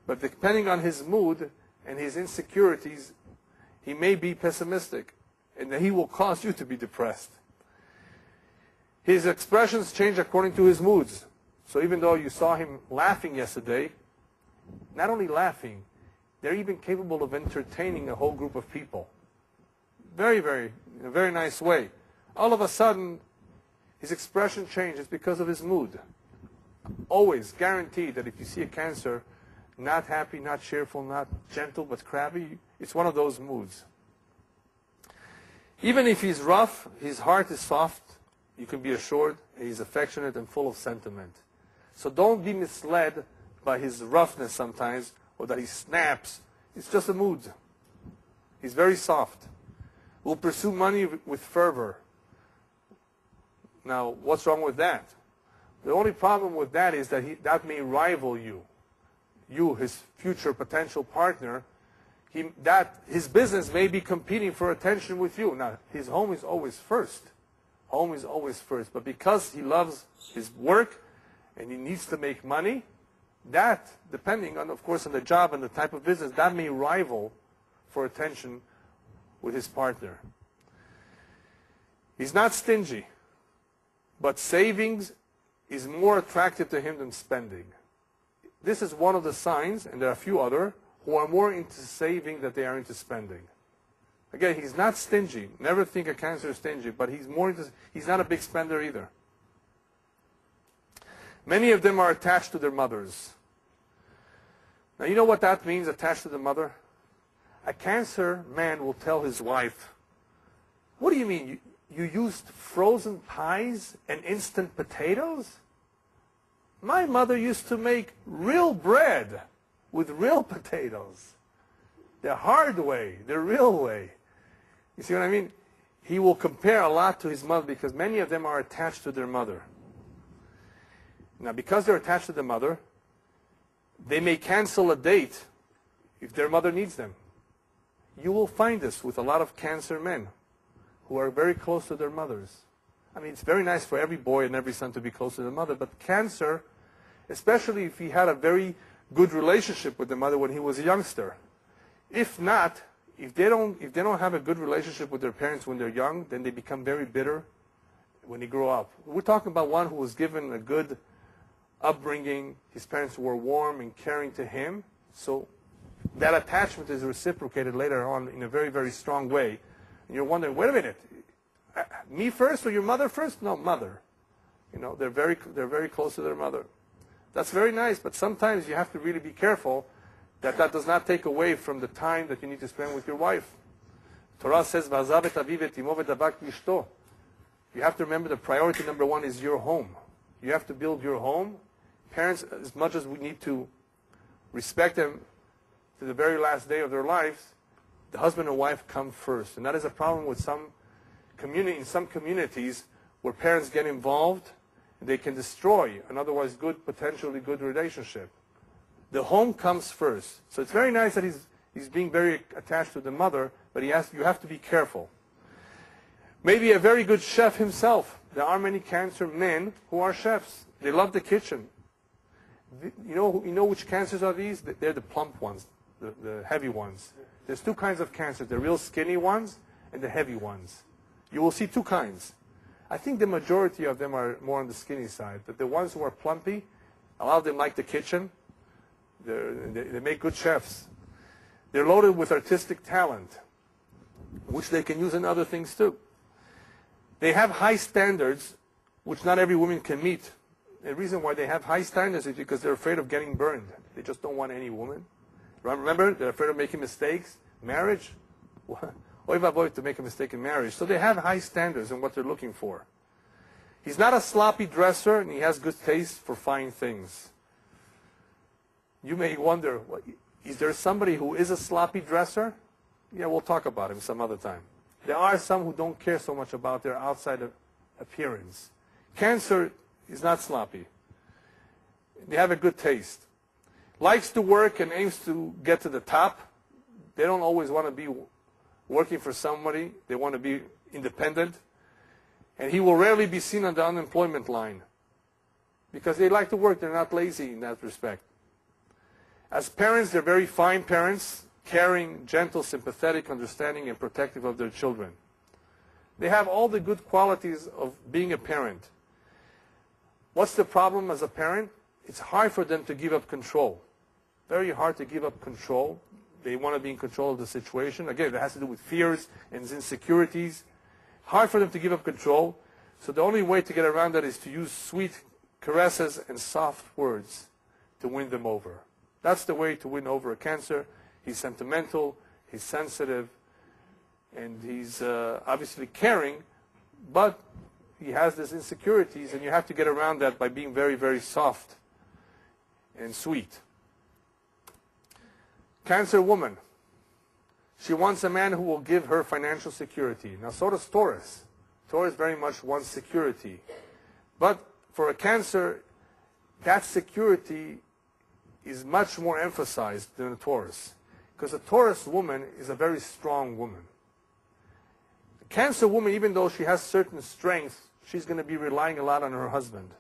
But depending on his mood and his insecurities, he may be pessimistic, and he will cause you to be depressed. His expressions change according to his moods. So even though you saw him laughing yesterday, not only laughing, they're even capable of entertaining a whole group of people. Very, very, in a very nice way. All of a sudden, his expression changes because of his mood. Always guaranteed that if you see a Cancer, not happy, not cheerful, not gentle, but crabby, it's one of those moods. Even if he's rough, his heart is soft you can be assured he's affectionate and full of sentiment. So don't be misled by his roughness sometimes, or that he snaps. It's just a mood. He's very soft. Will pursue money with fervor. Now, what's wrong with that? The only problem with that is that that may rival you. You, his future potential partner, his business may be competing for attention with you. Now, his home is always first. Home is always first. But because he loves his work and he needs to make money, that, depending on, of course, on the job and the type of business, that may rival for attention with his partner. He's not stingy, but savings is more attractive to him than spending. This is one of the signs, and there are a few other, who are more into saving than they are into spending. Again, he's not stingy. Never think a Cancer is stingy, but he's not a big spender either. Many of them are attached to their mothers. Now, you know what that means, attached to the mother? A Cancer man will tell his wife, what do you mean? You used frozen pies and instant potatoes? My mother used to make real bread with real potatoes. The hard way, the real way. You see what I mean? He will compare a lot to his mother because many of them are attached to their mother. Now, because they're attached to the mother, they may cancel a date if their mother needs them. You will find this with a lot of Cancer men who are very close to their mothers. I mean, it's very nice for every boy and every son to be close to their mother, but Cancer, especially if he had a very good relationship with the mother when he was a youngster. If not, if they don't have a good relationship with their parents when they're young, then they become very bitter when they grow up. We're talking about one who was given a good upbringing. His parents were warm and caring to him, so that attachment is reciprocated later on in a very, very strong way. And you're wondering, wait a minute, me first or your mother first? No, mother. You know, they're very close to their mother. That's very nice, but sometimes you have to really be careful that that does not take away from the time that you need to spend with your wife. Torah says, "V'azav et aviv et imo v'dabak b'ishto." You have to remember the priority number one is your home. You have to build your home. Parents, as much as we need to respect them to the very last day of their lives, the husband and wife come first. And that is a problem with some in some communities where parents get involved and they can destroy an otherwise potentially good relationship. The home comes first. So it's very nice that he's being very attached to the mother, but you have to be careful. Maybe a very good chef himself. There are many Cancer men who are chefs. They love the kitchen. You know which Cancers are these? They're the plump ones, the heavy ones. There's two kinds of Cancers, the real skinny ones and the heavy ones. You will see two kinds. I think the majority of them are more on the skinny side, but the ones who are plumpy, a lot of them like the kitchen. They make good chefs. They're loaded with artistic talent, which they can use in other things too. They have high standards, which not every woman can meet. The reason why they have high standards is because they're afraid of getting burned. They just don't want any woman. Remember, they're afraid of making mistakes. Marriage? Oy vavoy to make a mistake in marriage. So they have high standards in what they're looking for. He's not a sloppy dresser, and he has good taste for fine things. You may wonder, is there somebody who is a sloppy dresser? Yeah, we'll talk about him some other time. There are some who don't care so much about their outside appearance. Cancer is not sloppy. They have a good taste. Likes to work and aims to get to the top. They don't always want to be working for somebody. They want to be independent. And he will rarely be seen on the unemployment line because they like to work. They're not lazy in that respect. As parents, they're very fine parents, caring, gentle, sympathetic, understanding, and protective of their children. They have all the good qualities of being a parent. What's the problem as a parent? It's hard for them to give up control. Very hard to give up control. They want to be in control of the situation. Again, that has to do with fears and insecurities. Hard for them to give up control. So the only way to get around that is to use sweet caresses and soft words to win them over. That's the way to win over a Cancer. He's sentimental, he's sensitive, and he's obviously caring, but he has these insecurities, and you have to get around that by being very, very soft and sweet. Cancer woman. She wants a man who will give her financial security. Now, so does Taurus. Taurus very much wants security. But for a Cancer, that security is much more emphasized than a Taurus. Because a Taurus woman is a very strong woman. A Cancer woman, even though she has certain strengths, she's going to be relying a lot on her husband.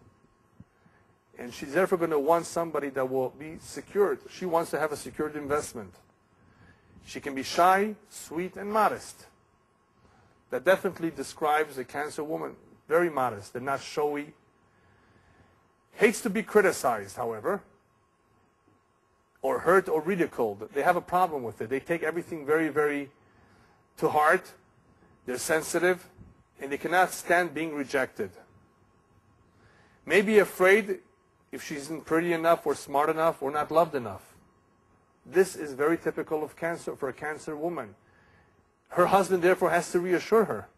And she's therefore going to want somebody that will be secured. She wants to have a secured investment. She can be shy, sweet, and modest. That definitely describes a Cancer woman. Very modest and not showy. Hates to be criticized, however, or hurt or ridiculed. They have a problem with it. They take everything very, very to heart. They're sensitive, and they cannot stand being rejected. May be afraid if she isn't pretty enough or smart enough or not loved enough. This is very typical of Cancer for a Cancer woman. Her husband, therefore, has to reassure her.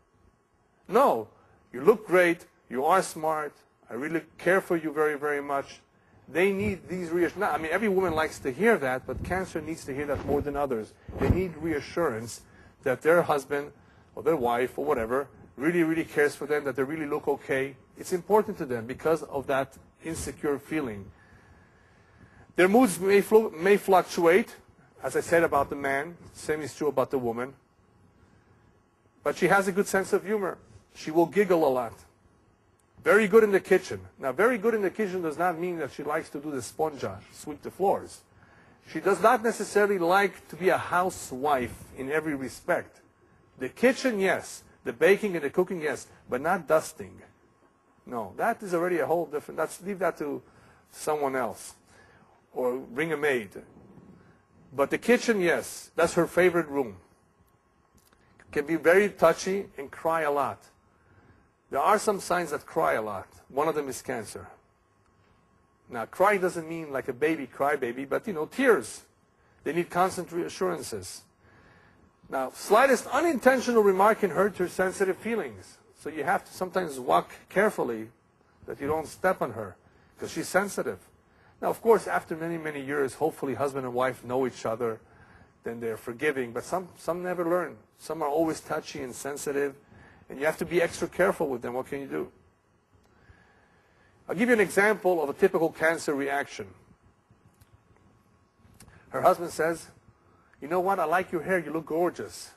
No, you look great, you are smart, I really care for you very, very much. They need these reassurances. I mean, every woman likes to hear that, but Cancer needs to hear that more than others. They need reassurance that their husband or their wife or whatever really, really cares for them, that they really look okay. It's important to them because of that insecure feeling. Their moods may fluctuate, as I said about the man. Same is true about the woman. But she has a good sense of humor. She will giggle a lot. Very good in the kitchen. Now, very good in the kitchen does not mean that she likes to do the sponja, sweep the floors. She does not necessarily like to be a housewife in every respect. The kitchen, yes. The baking and the cooking, yes. But not dusting. No, that is already a whole different... leave that to someone else. Or bring a maid. But the kitchen, yes. That's her favorite room. Can be very touchy and cry a lot. There are some signs that cry a lot. One of them is Cancer. Now, cry doesn't mean like a baby crybaby, but, tears. They need constant reassurances. Now, slightest unintentional remark can hurt her sensitive feelings. So you have to sometimes walk carefully that you don't step on her, because she's sensitive. Now, of course, after many, many years, hopefully husband and wife know each other, then they're forgiving. But some never learn. Some are always touchy and sensitive. And you have to be extra careful with them. What can you do? I'll give you an example of a typical Cancer reaction. Her husband says, "You know what? I like your hair. You look gorgeous."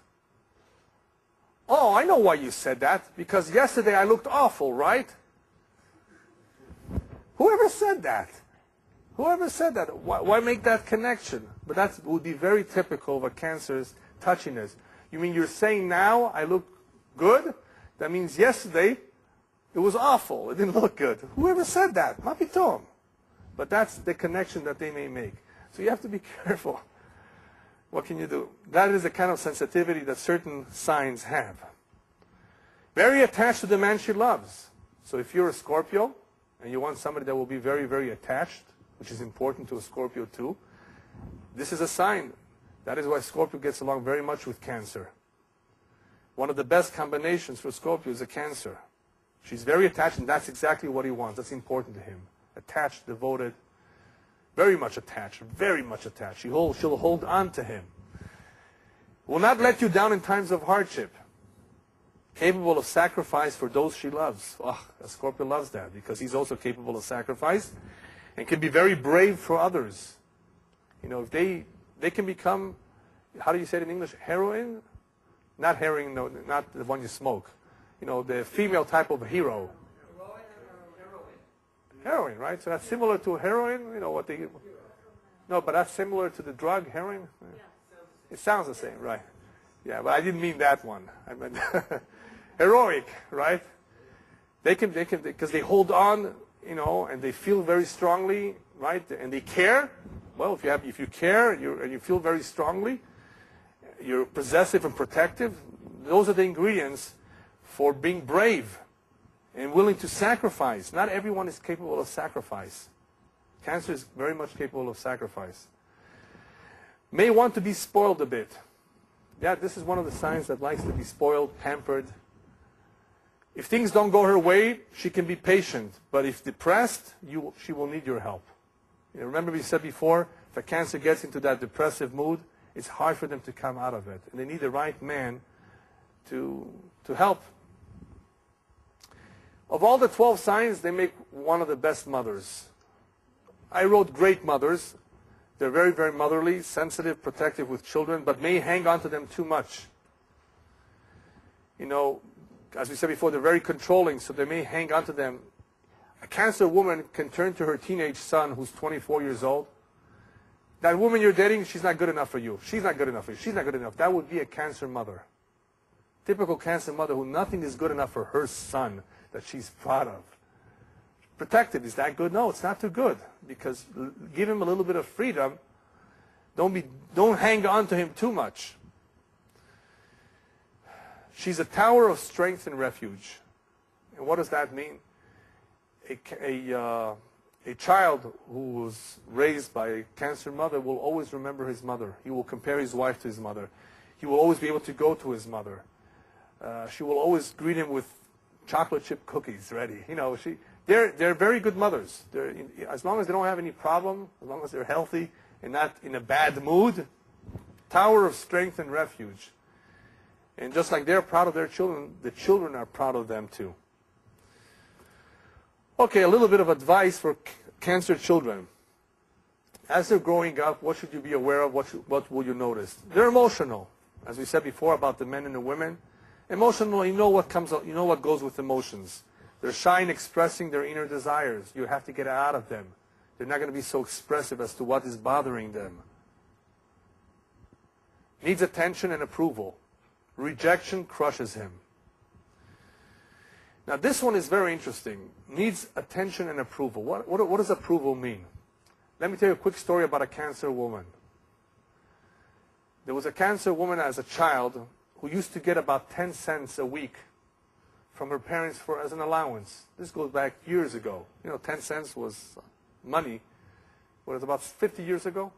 "Oh, I know why you said that. Because yesterday I looked awful, right?" Whoever said that? Whoever said that? Why make that connection? But that would be very typical of a Cancer's touchiness. You mean you're saying now I look good? That means yesterday it was awful. It didn't look good. Whoever said that? Ma pitom. But that's the connection that they may make. So you have to be careful. What can you do? That is the kind of sensitivity that certain signs have. Very attached to the man she loves. So if you're a Scorpio and you want somebody that will be very, very attached, which is important to a Scorpio too, this is a sign. That is why Scorpio gets along very much with Cancer. One of the best combinations for Scorpio is a Cancer. She's very attached, and that's exactly what he wants. That's important to him. Attached, devoted, very much attached, very much attached. She'll hold on to him. Will not let you down in times of hardship. Capable of sacrifice for those she loves. Oh, a Scorpio loves that because he's also capable of sacrifice and can be very brave for others. If they can become, how do you say it in English, heroine? Not heroin, no, not the one you smoke. The female type of hero. Heroin, right? So that's similar to heroin. No, but that's similar to the drug heroin. It sounds the same, right? Yeah, but I didn't mean that one. I meant heroic, right? They can, because they hold on, and they feel very strongly, right? And they care. Well, if you care and you feel very strongly, you're possessive and protective. Those are the ingredients for being brave and willing to sacrifice. Not everyone is capable of sacrifice. Cancer is very much capable of sacrifice. May want to be spoiled a bit. Yeah, this is one of the signs that likes to be spoiled, pampered. If things don't go her way, she can be patient. But if depressed, she will need your help. Remember we said before, if a Cancer gets into that depressive mood, it's hard for them to come out of it. And they need the right man to help. Of all the 12 signs, they make one of the best mothers. I wrote great mothers. They're very, very motherly, sensitive, protective with children, but may hang on to them too much. As we said before, they're very controlling, so they may hang on to them. A Cancer woman can turn to her teenage son who's 24 years old. That woman you're dating, she's not good enough for you. She's not good enough for you. She's not good enough. That would be a Cancer mother. Typical Cancer mother who nothing is good enough for her son that she's proud of. Protected, is that good? No, it's not too good. Because give him a little bit of freedom. Don't hang on to him too much. She's a tower of strength and refuge. And what does that mean? A child who was raised by a Cancer mother will always remember his mother. He will compare his wife to his mother. He will always be able to go to his mother. She will always greet him with chocolate chip cookies ready. They're very good mothers. As long as they don't have any problem, as long as they're healthy and not in a bad mood, tower of strength and refuge. And just like they're proud of their children, the children are proud of them too. Okay, a little bit of advice for Cancer children. As they're growing up, what should you be aware of? What will you notice? They're emotional. As we said before about the men and the women. Emotional, you know what goes with emotions. They're shy in expressing their inner desires. You have to get it out of them. They're not going to be so expressive as to what is bothering them. Needs attention and approval. Rejection crushes him. Now this one is very interesting. Needs attention and approval. What does approval mean? Let me tell you a quick story about a Cancer woman. There was a Cancer woman as a child who used to get about 10 cents a week from her parents as an allowance. This goes back years ago. 10 cents was money. What, was about 50 years ago?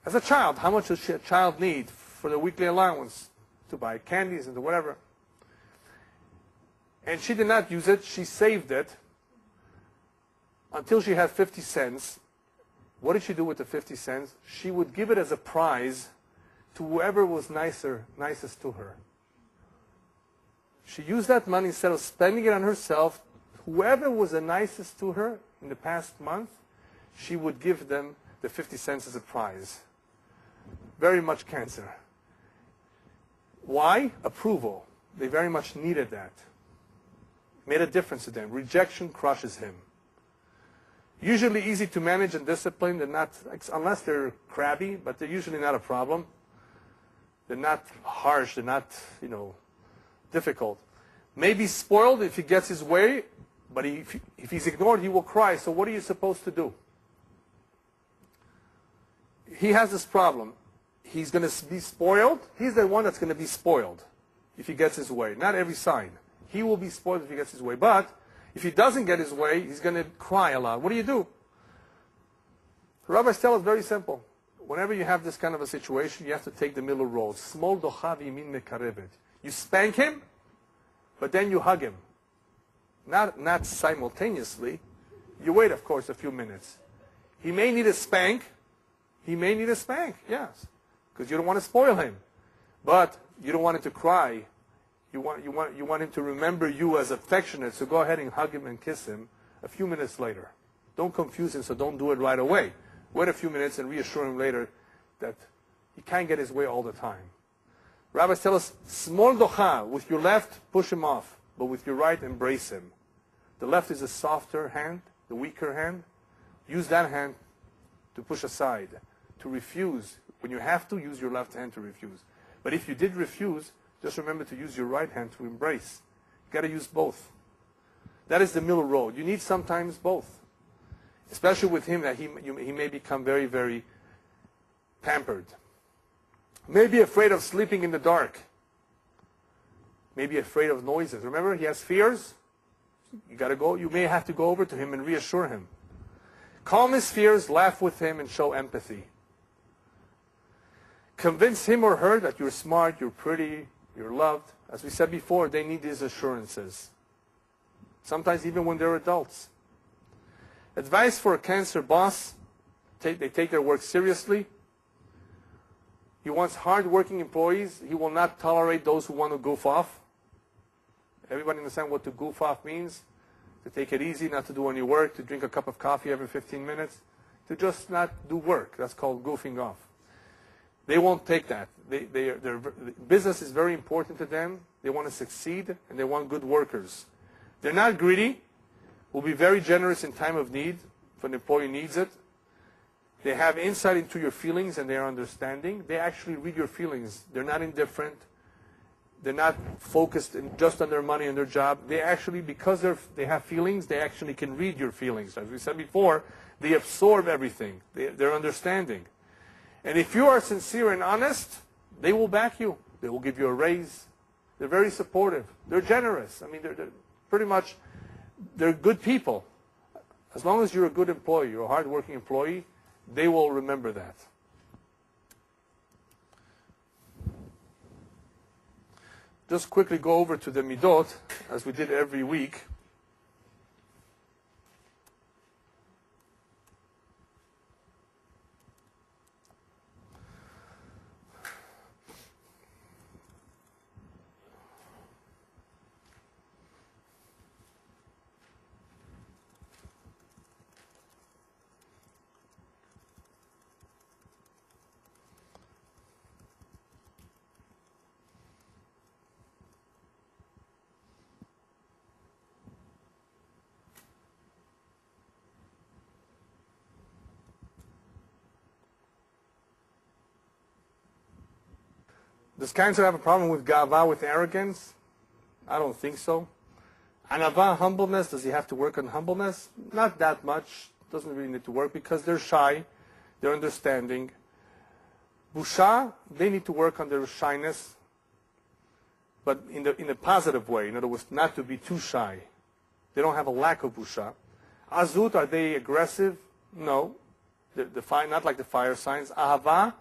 As a child, how much does a child need for the weekly allowance to buy candies and whatever? And she did not use it. She saved it until she had 50 cents. What did she do with the 50 cents? She would give it as a prize to whoever was nicest to her. She used that money instead of spending it on herself. Whoever was the nicest to her in the past month, she would give them the 50 cents as a prize. Very much Cancer. Why? Approval. They very much needed that. Made a difference to them. Rejection crushes him. Usually easy to manage and discipline. They're not, unless they're crabby, but they're usually not a problem. They're not harsh. They're not, difficult. Maybe spoiled if he gets his way, but if he's ignored, he will cry. So what are you supposed to do? He has this problem. He's going to be spoiled. He's the one that's going to be spoiled if he gets his way. Not every sign. He will be spoiled if he gets his way. But if he doesn't get his way, he's going to cry a lot. What do? The rabbis tell us very simple. Whenever you have this kind of a situation, you have to take the middle road. Smol docha v'yimin mekarevet. You spank him, but then you hug him. Not simultaneously. You wait, of course, a few minutes. He may need a spank. Yes. Because you don't want to spoil him. But you don't want him to cry. You want him to remember you as affectionate, so go ahead and hug him and kiss him a few minutes later. Don't confuse him, so don't do it right away. Wait a few minutes and reassure him later that he can't get his way all the time. Rabbis tell us, smol docha, with your left, push him off, but with your right, embrace him. The left is a softer hand, the weaker hand. Use that hand to push aside, to refuse. When you have to, use your left hand to refuse. But if you did refuse, just remember to use your right hand to embrace. You've got to use both. That is the middle road. You need sometimes both. Especially with him, that he may become very, very pampered. Maybe afraid of sleeping in the dark. Maybe afraid of noises. Remember, he has fears. You may have to go over to him and reassure him. Calm his fears, laugh with him, and show empathy. Convince him or her that you're smart, you're pretty, you're loved. As we said before, they need these assurances. Sometimes even when they're adults. Advice for a Cancer boss, they take their work seriously. He wants hard-working employees. He will not tolerate those who want to goof off. Everybody understand what to goof off means? To take it easy, not to do any work, to drink a cup of coffee every 15 minutes, to just not do work. That's called goofing off. They won't take that. Their business is very important to them. They want to succeed, and they want good workers. They're not greedy. Will be very generous in time of need, if an employee needs it. They have insight into your feelings, and they are understanding. They actually read your feelings. They're not indifferent. They're not focused just on their money and their job. They actually, because they have feelings, they actually can read your feelings. As we said before, they absorb everything. They're understanding. And if you are sincere and honest, they will back you. They will give you a raise. They're very supportive. They're generous. I mean, they're pretty much, they're good people. As long as you're a good employee, you're a hard-working employee, they will remember that. Just quickly go over to the midot, as we did every week. Does Cancer have a problem with gava, with arrogance? I don't think so. Anava, humbleness, does he have to work on humbleness? Not that much. Doesn't really need to work because they're shy. They're understanding. Busha, they need to work on their shyness, but in a positive way. In other words, not to be too shy. They don't have a lack of busha. Azut, are they aggressive? No. Not like the fire signs. Ahava,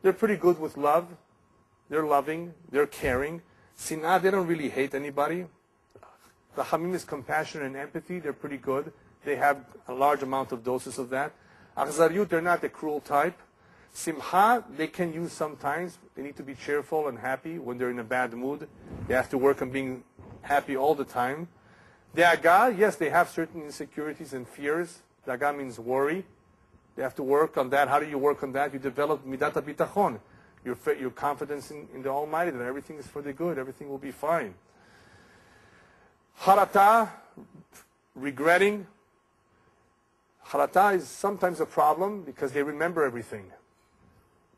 they're pretty good with love. They're loving, they're caring. Sinah, they don't really hate anybody. The Hamim is compassion and empathy. They're pretty good. They have a large amount of doses of that. Akhzariyut, they're not the cruel type. Simha, they can use sometimes. They need to be cheerful and happy when they're in a bad mood. They have to work on being happy all the time. De'aga, yes, they have certain insecurities and fears. De'aga means worry. They have to work on that. How do you work on that? You develop midat bitachon. Your confidence in the Almighty, that everything is for the good, everything will be fine. Harata, regretting. Harata is sometimes a problem because they remember everything.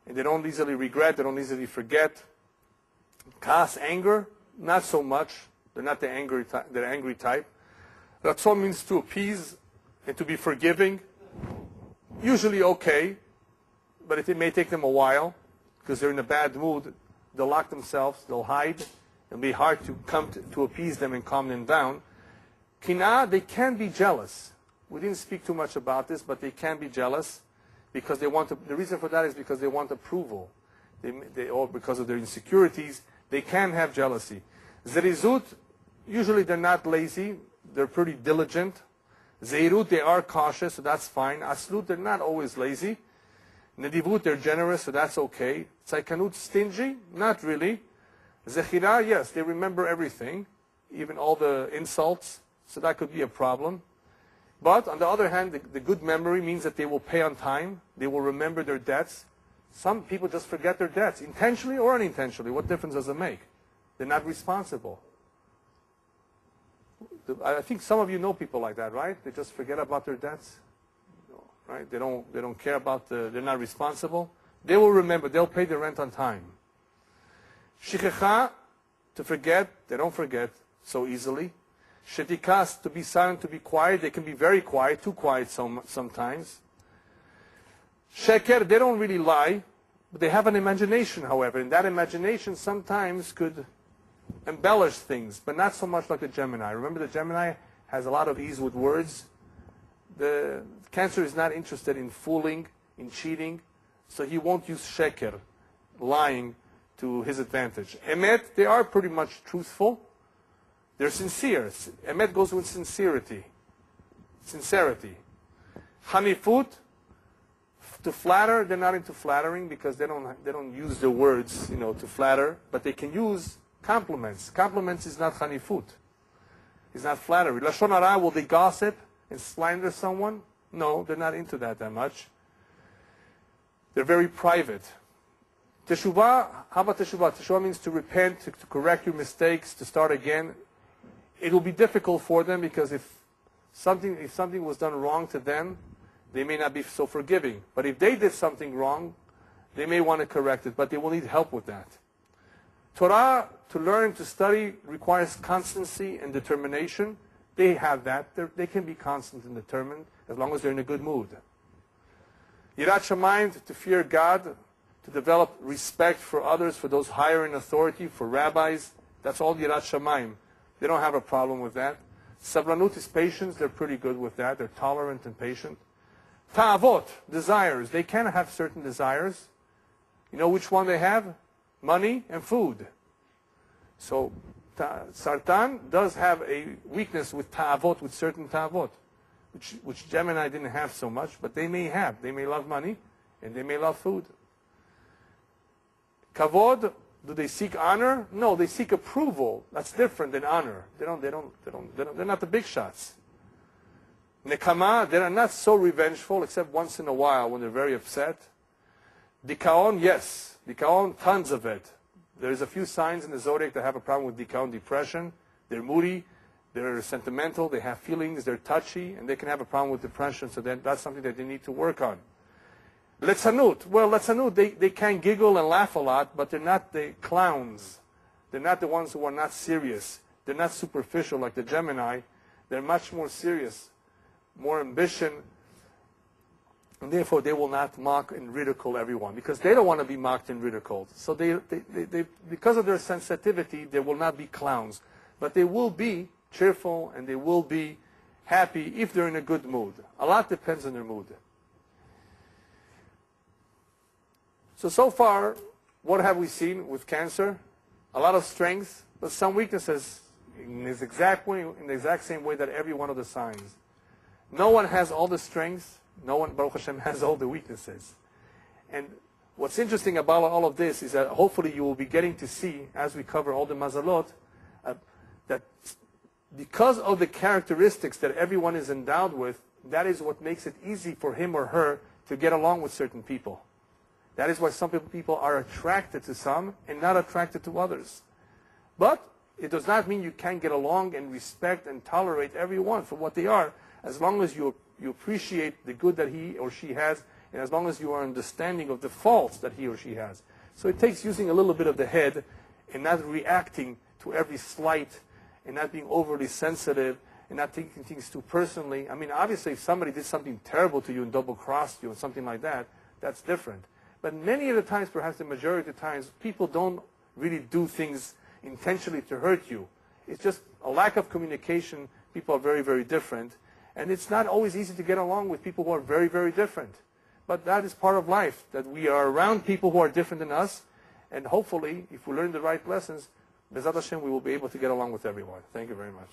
And they don't easily regret, they don't easily forget. Kas, anger, not so much. They're not the angry type. Ratzon means to appease and to be forgiving. Usually okay, but it may take them a while. Because they're in a bad mood, they'll lock themselves, they'll hide. It'll be hard to come to appease them and calm them down. Kina, they can be jealous. We didn't speak too much about this, but they can be jealous because they want to. The reason for that is because they want approval. Or because of their insecurities, they can have jealousy. Zerizut, usually they're not lazy. They're pretty diligent. Zeirut, they are cautious, so that's fine. Aslut, they're not always lazy. Nedivut, they're generous, so that's okay. Tzaikanut, stingy? Not really. Zechira, yes, they remember everything, even all the insults, so that could be a problem. But on the other hand, the good memory means that they will pay on time. They will remember their debts. Some people just forget their debts, intentionally or unintentionally. What difference does it make? They're not responsible. I think some of you know people like that, right? They just forget about their debts. Right? They don't care about they're not responsible. They will remember. They'll pay the rent on time. Shikecha, to forget. They don't forget so easily. Shetikas, to be silent, to be quiet. They can be very quiet, too quiet sometimes. Sheker, they don't really lie, but they have an imagination, however. And that imagination sometimes could embellish things, but not so much like the Gemini. Remember, the Gemini has a lot of ease with words. The Cancer is not interested in fooling, in cheating, so he won't use sheker, lying, to his advantage. Emet, they are pretty much truthful. They're sincere. Emet goes with sincerity. Sincerity. Hanifut, to flatter, they're not into flattering because they don't use the words, to flatter, but they can use compliments. Compliments is not hanifut. It's not flattery. Lashon hara, will they gossip and slander someone? No, they're not into that much. They're very private. Teshuvah, how about teshuvah? Teshuvah means to repent, to correct your mistakes, to start again. It will be difficult for them because if something was done wrong to them, they may not be so forgiving. But if they did something wrong, they may want to correct it, but they will need help with that. Torah, to learn, to study, requires constancy and determination. They have that. They can be constant and determined as long as they're in a good mood. Yirat Shamayim, to fear God, to develop respect for others, for those higher in authority, for rabbis. That's all Yirat Shamayim. They don't have a problem with that. Sabranut is patience. They're pretty good with that. They're tolerant and patient. Ta'avot, desires. They can have certain desires. You know which one they have? Money and food. So Sartan does have a weakness with ta'avot, with certain ta'avot, which Gemini didn't have so much, but they may have. They may love money and they may love food. Kavod, do they seek honor? No, they seek approval. That's different than honor. They're not the big shots. Nekama, they are not so revengeful except once in a while when they're very upset. Dikaon, yes. Dikaon, tons of it. There's a few signs in the zodiac that have a problem with dikaon, depression. They're moody, they're sentimental, they have feelings, they're touchy, and they can have a problem with depression, so that's something that they need to work on. Letzanut, well, Letzanut, they can giggle and laugh a lot, but they're not the clowns. They're not the ones who are not serious. They're not superficial like the Gemini. They're much more serious, more ambition, and therefore they will not mock and ridicule everyone because they don't want to be mocked and ridiculed. So they because of their sensitivity, they will not be clowns, but they will be cheerful and they will be happy if they're in a good mood. A lot depends on their mood. So far, what have we seen with Cancer? A lot of strengths, but some weaknesses in the exact same way that every one of the signs. No one has all the strengths. No one, Baruch Hashem, has all the weaknesses. And what's interesting about all of this is that hopefully you will be getting to see, as we cover all the mazalot, that because of the characteristics that everyone is endowed with, that is what makes it easy for him or her to get along with certain people. That is why some people are attracted to some and not attracted to others. But it does not mean you can't get along and respect and tolerate everyone for what they are, as long as you appreciate the good that he or she has, and as long as you are understanding of the faults that he or she has. So it takes using a little bit of the head and not reacting to every slight and not being overly sensitive and not taking things too personally. I mean, obviously, if somebody did something terrible to you and double-crossed you or something like that, that's different. But many of the times, perhaps the majority of the times, people don't really do things intentionally to hurt you. It's just a lack of communication. People are very, very different. And it's not always easy to get along with people who are very, very different. But that is part of life, that we are around people who are different than us. And hopefully, if we learn the right lessons, B'ezrat Hashem, we will be able to get along with everyone. Thank you very much.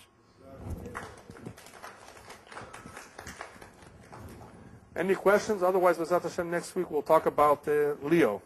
Any questions? Otherwise, B'ezrat Hashem, next week we'll talk about Leo.